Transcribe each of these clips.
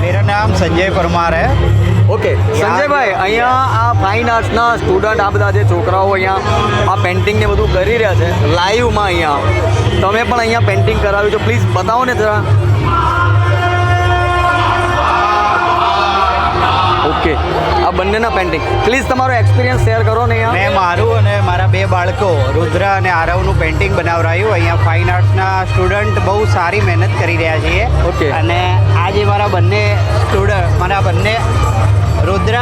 मेरा नाम संजय परमार है। ओके संजय भाई, અહીંયા આ ફાઇન આર્ટ્સના સ્ટુડન્ટ આ બધા જે છોકરાઓ અહીંયા આ પેઇન્ટિંગ ને બધું કરી રહ્યા છે લાઈવમાં, અહીંયા તમે પણ અહીંયા પેઇન્ટિંગ કરાવ્યું છે, પ્લીઝ બતાવો ને જરા. ઓકે, આ બંનેના પેઇન્ટિંગ પ્લીઝ તમારો એક્સપિરિયન્સ શેર કરો ને. અહીંયા મેં મારું અને મારા બે બાળકો રુદ્ર અને આરવનું પેઇન્ટિંગ બનાવરાયું. અહીંયા ફાઇન આર્ટ્સના સ્ટુડન્ટ બહુ સારી મહેનત કરી રહ્યા છીએ. ઓકે. અને આજે મારા બંને રુદ્ર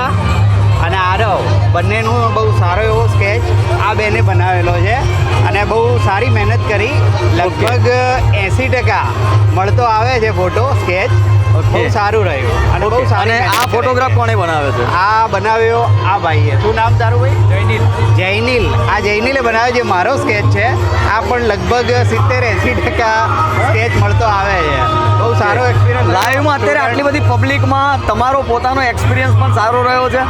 અને આરવ બંનેનું બહુ સારો એવો સ્કેચ આ બેને બનાવેલો છે અને બહુ સારી મહેનત કરી. લગભગ 80% મળતો આવે છે ફોટો સ્કેચ. બહુ સારું રહ્યું અને બહુ સારું. અને આ ફોટોગ્રાફ કોણે બનાવ્યો છે? આ બનાવ્યો આ ભાઈએ. શું નામ તારું ભાઈ? જયનીલ. આ જયનીલે બનાવ્યો જે મારો સ્કેચ છે. આ પણ લગભગ 70-80% સ્કેચ મળતો આવે છે. બહુ સારો એક્સપિરિયન્સ. લાઈવમાં અત્યારે આટલી બધી પબ્લિકમાં તમારો પોતાનો એક્સપિરિયન્સ પણ સારો રહ્યો છે.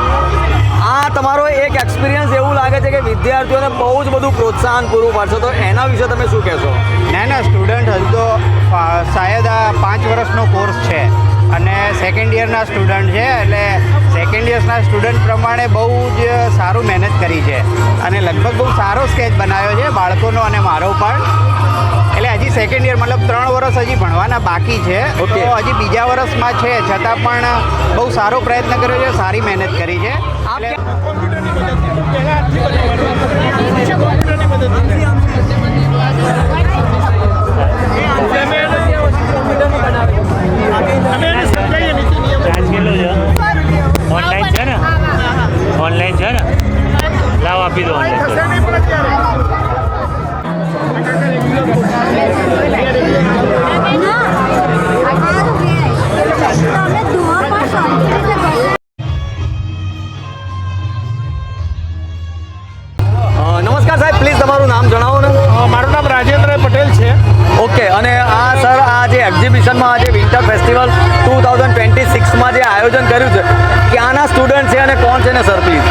આ તમારો એક એક્સપિરિયન્સ એવું લાગે છે કે વિદ્યાર્થીઓને બહુ જ બધું પ્રોત્સાહન પૂરું પાડશો, તો એના વિશે તમે શું કહેશો? ના, સ્ટુડન્ટ હજુ તો શાયદ આ 5 વર્ષનો કોર્સ છે અને સેકન્ડ યરના સ્ટુડન્ટ છે. એટલે સેકન્ડ યર્સના સ્ટુડન્ટ પ્રમાણે બહુ જ સારું મહેનત કરી છે અને લગભગ બહુ સારો સ્કેચ બનાવ્યો છે બાળકોનો અને મારો પણ. એટલે હજી સેકન્ડ યર મતલબ 3 વર્ષ હજી ભણવાના બાકી છે. ઓકે. તો હજી બીજા વર્ષમાં છે છતાં પણ બહુ સારો પ્રયત્ન કર્યો છે, સારી મહેનત કરી છે. ઓનલાઈન છે ને? ઓનલાઈન છે ને? લાવ આપી દો ઓનલાઈન. નમસ્કાર સાહેબ, પ્લીઝ તમારું નામ જણાવો ને. મારું નામ રાજેન્દ્ર પટેલ છે. ઓકે, અને આ સર આ જે એક્ઝિબિશનમાં આજે વિન્ટર ફેસ્ટિવલ 2026માં જે આયોજન કર્યું છે, ક્યાંના સ્ટુડન્ટ છે અને કોણ છે ને સર પ્લીઝ?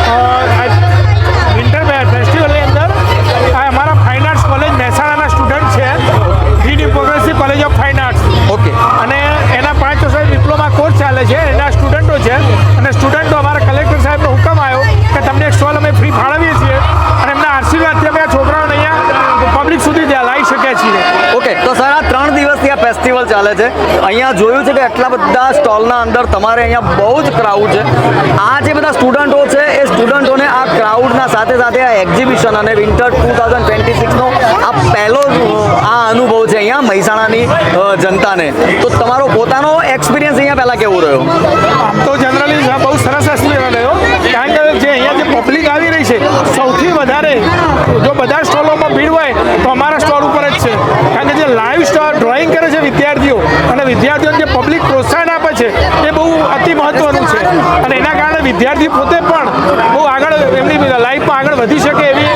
વિન્ટર ફેસ્ટિવલની અંદર આ અમારા ફાઇન આર્ટ્સ કોલેજ મહેસાણાના સ્ટુડન્ટ છે, D progressive college of fine arts. Okay. અને એના 5 વર્ષ ડિપ્લોમા કોર્સ ચાલે છે. એના સ્ટુડન્ટો છે અને સ્ટુડન્ટો અમારા કલેક્ટર સાહેબનો હુકમ આવ્યો કે તમને એક સ્ટોલ અમે ફ્રી ફાળવીએ છીએ અને એમના આશીર્વાદથી અમે આ છોકરાઓને અહીંયા પબ્લિક સુધી લાવી શક્યા છીએ. ઓકે, તો સર આ 3 દિવસથી આ ફેસ્ટિવલ ચાલે છે. અહીંયા જોયું છે કે એટલા બધા સ્ટોલના અંદર તમારે અહીંયા બહુ જ ક્રાઉડ છે. આ જે બધા સ્ટુડન્ટો છે એ સ્ટુડન્ટોને આ ક્રાઉડના સાથે સાથે આ એક્ઝિબિશન અને વિન્ટર 2026નો આ પહેલો આ અનુભવ છે અહીંયા મહેસાણાની જનતાને. તો તમારો પોતાનો એક્સપિરિયન્સ અહીંયા પહેલાં કેવો રહ્યો? આમ તો જનરલી બહુ સરસ એક્સપિરિયન્સ રહ્યો, કારણ કે જે અહીંયા જે પબ્લિક આવી રહી છે સૌથી વધારે જો બધા સ્ટોલોમાં ભીડ હોય તો અમારા સ્ટોલ ઉપર જ છે. કારણ કે જે લાઈવ સ્ટોલ ડ્રોઈંગ કરે છે વિદ્યાર્થીઓ અને વિદ્યાર્થીઓને જે પબ્લિક પ્રોત્સાહન આપે છે એ બહુ અતિ મહત્વનું છે. અને એના કારણે વિદ્યાર્થી પોતે પણ બહુ આગળ એમની લાઈફમાં આગળ વધી શકે એવી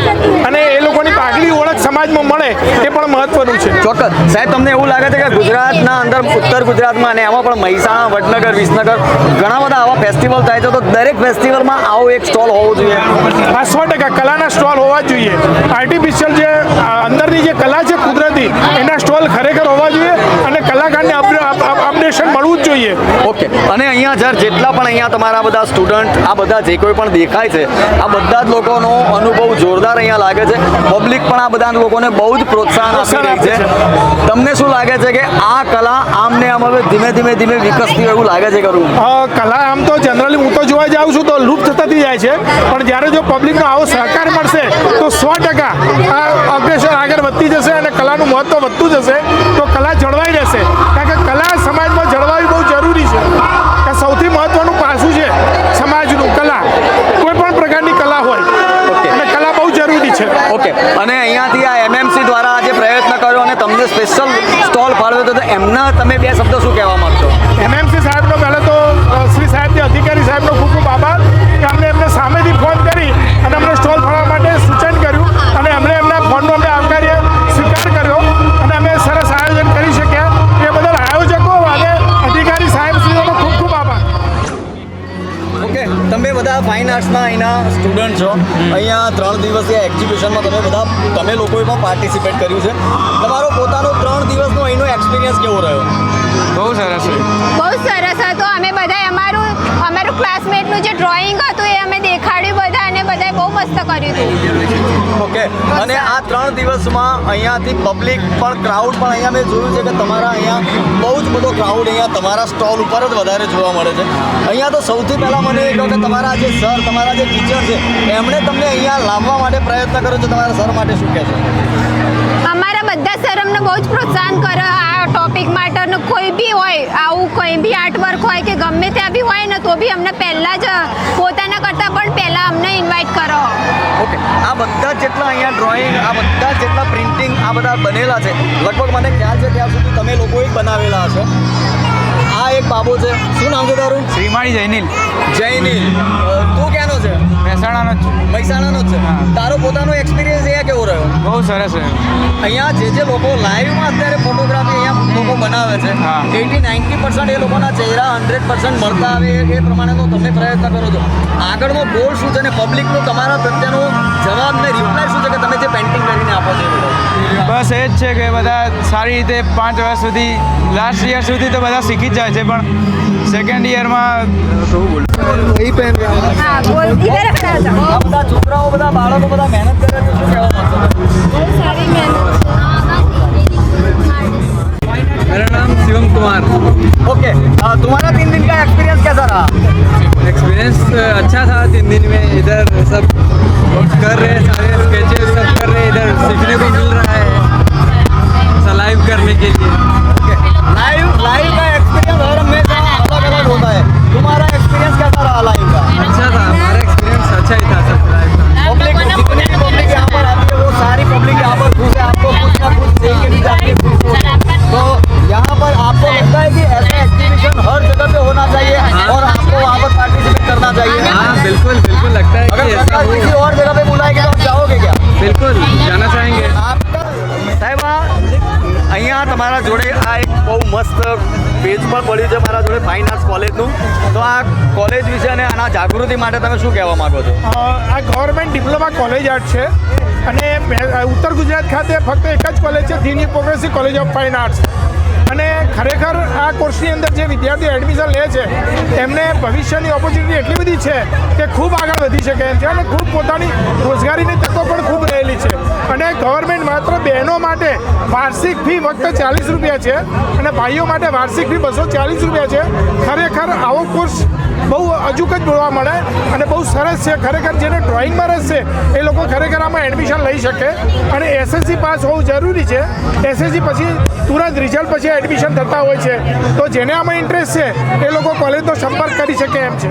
અને એ લોકોની આગલી ઓળખ સમાજમાં મળે એ પણ મહત્વનું છે. ચોક્કસ સાહેબ, તમને એવું લાગે છે કે ગુજરાતના અંદર ઉત્તર ગુજરાતમાં અને એમાં પણ મહેસાણા, વડનગર, વિસનગર ઘણા બધા આવા ફેસ્ટિવલ થાય છે, તો દરેક ફેસ્ટિવલમાં આવો એક સ્ટોલ હોવો જોઈએ? આ 100% કલાના સ્ટોલ હોવા જોઈએ. આર્ટિફિશિયલ જે અંદરની જે કલા છે કુદરતી એના સ્ટોલ ખરેખર હોવા જોઈએ અને કલાકારને અપડેશન મળવું જ જોઈએ. ઓકે, અને અહીંયા જેટલા પણ અહીંયા તમારા બધા સ્ટુડન્ટ આ બધા જે કોઈ પણ દેખાય છે આ બધા જ લોકોનો અનુભવ જોરદાર અહીંયા લાગે છે. પબ્લિક પણ આ બધા લોકોને બહુ જ પ્રોત્સાહન આપી રહી છે. તમને શું લાગે છે કે આ કલા આમને આમ હવે ધીમે ધીમે વિકસતી એવું લાગે છે ખરું? કલા આમ તો જનરલી હું તો જોવા જાઉં છું તો લુપ્ત થતી જાય છે, પણ જ્યારે જો પબ્લિકનો આવો સહકાર મળશે તો 100% આ અગ્રેસર આગળ વધતી જશે અને કલાનું મહત્વ વધતું જશે તો કલા જળવાઈ રહેશે. કારણ કે કલા સમાજમાં જળવાવી બહુ જરૂરી છે. કે સૌથી મહત્વનું પાસું છે સમાજનું કલા. કોઈ પણ પ્રકારની કલા હોય અને કલા બહુ જરૂરી છે. ઓકે, અને અહીંયાથી આ MMC દ્વારા આજે પ્રયત્ન કર્યો અને તમને સ્પેશિયલ સ્ટોલ ફાળવ્યો તો એમના તમે 2 શબ્દો શું કહેવા માંગશો? MMC સાહેબનો પહેલાં તો બધા ફાઇન આર્ટ્સના અહીંના સ્ટુડન્ટ છો. અહીંયા 3 દિવસીય એક્ઝિબિશનમાં તમે લોકોએ પણ પાર્ટિસિપેટ કર્યું છે. તમારો પોતાનો 3 દિવસનો અહીંનો એક્સપિરિયન્સ કેવો રહ્યો? બહુ સરસ છે. બહુ સરસ હતો. અમે બધા અમારું ક્લાસમેટનું જે ડ્રોઈંગ હતું એ અમે દેખાડ્યું બધા અને બધાએ બહુ મસ્ત કર્યું હતું. ઓકે. અને આ 3 દિવસમાં અહીંયાથી પબ્લિક પણ ક્રાઉડ પણ અહીંયા મેં જોયું છે કે તમારા અહીંયા બહુ જ બધો ક્રાઉડ અહીંયા તમારા સ્ટોલ ઉપર જ વધારે જોવા મળે છે. અહીંયા તો સૌથી પહેલાં મને એ કહો કે તમારા જે સર, તમારા જે ટીચર છે એમણે તમને અહીંયા લાવવા માટે પ્રયત્ન કર્યો છે. તમારા સર માટે શું કહેશો? અમારા બધા સર અમને બહુ જ પ્રોત્સાહન કરે આ ટોપિક માટે. કોઈ બી હોય આવું કંઈ બી આર્ટવર્ક હોય કે ગમે ત્યાં બી હોય ને તો બી અમને પહેલાં જ પોતાના કરતાં પણ પહેલાં અમને ઇન્વાઇટ કરો. ઓકે. આ બધા જેટલા અહીંયા ડ્રોઈંગ, આ બધા જેટલા પ્રિન્ટિંગ આ બધા બનેલા છે, લગભગ મને ખ્યાલ છે ત્યાં સુધી તમે લોકોએ જ બનાવેલા હશે. આ એક બાબો છે, શું નામ છે તારું? શ્રીમાળી જૈનિલ. જૈનિલ. તું ક્યાંનો છે? મહેસાણાનો જ છું. મહેસાણાનો જ છે. તારો પોતાનો એક્સપિરિયન્સ અહીંયા કેવો રહ્યો? બહુ સરસ છે. અહીંયા જે લોકો લાઈવમાં અત્યારે ફોટોગ્રાફી અહીંયા લોકો બનાવે છે, હા. 80-90% એ લોકોના ચહેરા 100% મળતા આવે એ પ્રમાણેનો તમે પ્રયત્ન કરો છો. આગળનો ગોલ શું છે ને પબ્લિકનો તમારા પ્રત્યેનો જવાબ ને રિપ્લાય શું છે કે તમે જે પેઇન્ટિંગ કરીને આપો છો? બસ એ જ છે કે બધા સારી રીતે 5 વર્ષ સુધી, લાસ્ટ યર સુધી તો બધા શીખી જ જાય છે, પણ સેકન્ડ યરમાં હા બોલ. ઇધર ખડા હતા. આ બધા છોકરાઓ, બધા બાળકો બધા મહેનત કરે છે, શું કહેવા માંગો છો? બહુ સારી મહેનત. मेरा नाम शिवम कुमार. ओके. तुम्हारा 3 दिन का एक्सपीरियंस कैसा रहा? एक्सपीरियंस अच्छा था. 3 दिन में इधर सब कर रहे हैं, सारे स्केचेस सब कर रहे हैं, इधर सीखने को मिल रहा है ऐसा लाइव करने के लिए. लाइव का एक्सपीरियंस हर हमेशा अलग अलग होता है. तुम्हारा एक्सपीरियंस कैसा रहा लाइव का? अच्छा था. हमारा एक्सपीरियंस अच्छा ही था सब लाइव का. पब्लिक, जितनी भी पब्लिक यहाँ पर आती है वो सारी पब्लिक यहाँ पर खुश है. आपको कुछ ना कुछ देख के भी जाती है खुश होके. तो यहाँ पर आपको लगता है कि ऐसा एक्सहिबिशन हर जगह पे होना चाहिए और आपको वहाँ पर पार्टिसिपेट करना चाहिए? हाँ बिल्कुल बिल्कुल लगता है अगर कि ऐसा सरकार हो. किसी और जगह पे बुलाएगी तो आप जाओगे क्या? बिल्कुल जाना चाहेंगे. સાહેબ, અહીંયા તમારા જોડે આ એક બહુ મસ્ત પેજ પણ પડ્યું છે મારા જોડે, ફાઇન આર્ટ્સ કોલેજનું. તો આ કોલેજ વિશે અને આના જાગૃતિ માટે તમે શું કહેવા માંગો છો? આ ગવર્મેન્ટ ડિપ્લોમા કોલેજ આર્ટ છે અને ઉત્તર ગુજરાત ખાતે ફક્ત એક જ કોલેજ છે, the new progressive college of fine arts. અને ખરેખર આ કોર્સની અંદર જે વિદ્યાર્થીઓ એડમિશન લે છે એમને ભવિષ્યની ઓપોર્ચ્યુનિટી એટલી બધી છે કે ખૂબ આગળ વધી શકે એમ છે અને ખૂબ પોતાની રોજગારીની તકો પણ ખૂબ રહેલી છે. અને ગવર્મેન્ટ માત્ર બહેનો માટે વાર્ષિક ફી ફક્ત 40 રૂપિયા છે અને ભાઈઓ માટે વાર્ષિક ફી 240 રૂપિયા છે. ખરેખર આવો કોર્સ બહુ અજુક જ જોવા મળે અને બહુ સરસ છે. ખરેખર જેને ડ્રોઈંગમાં રસ છે એ લોકો ખરેખર આમાં એડમિશન લઈ શકે. અને એસએસસી પાસ હોવું જરૂરી છે. એસએસસી પછી તુરંત રિઝલ્ટ પછી એડમિશન થતા હોય છે. તો જેને આમાં ઇન્ટરેસ્ટ છે એ લોકો કોલેજનો સંપર્ક કરી શકે એમ છે.